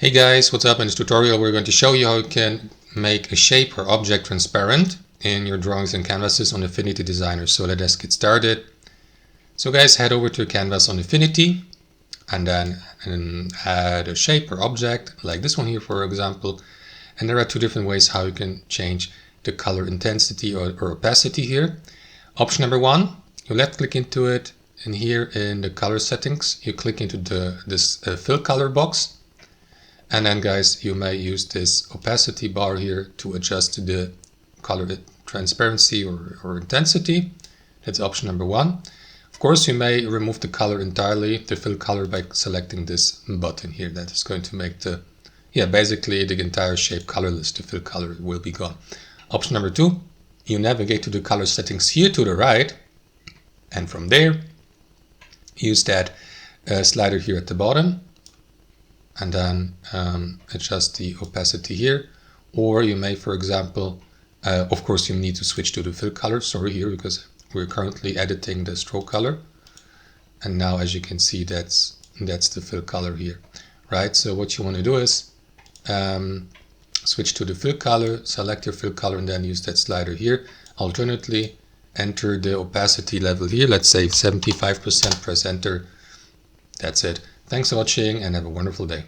Hey guys, what's up? In this tutorial we're going to show you how you can make a shape or object transparent in your drawings and canvases on Affinity Designer. So let us get started. So guys, head over to Canvas on Affinity and then add a shape or object like this one here, for example. And there are two different ways how you can change the color intensity or opacity here. Option number one, you left click into it, and here in the color settings you click into this fill color box. And then guys, you may use this opacity bar here to adjust the color transparency or intensity. That's option number one. Of course, you may remove the color entirely, the fill color, by selecting this button here. That is going to make basically the entire shape colorless. The fill color will be gone. Option number two, you navigate to the color settings here to the right, and from there, use that slider here at the bottom, and then adjust the opacity here. Or you may, for example, of course you need to switch to the fill color, here, because we're currently editing the stroke color. And now, as you can see, that's the fill color here, right? So what you want to do is switch to the fill color, select your fill color, and then use that slider here. Alternately, enter the opacity level here, let's say 75%, press enter. That's it. Thanks for watching and have a wonderful day.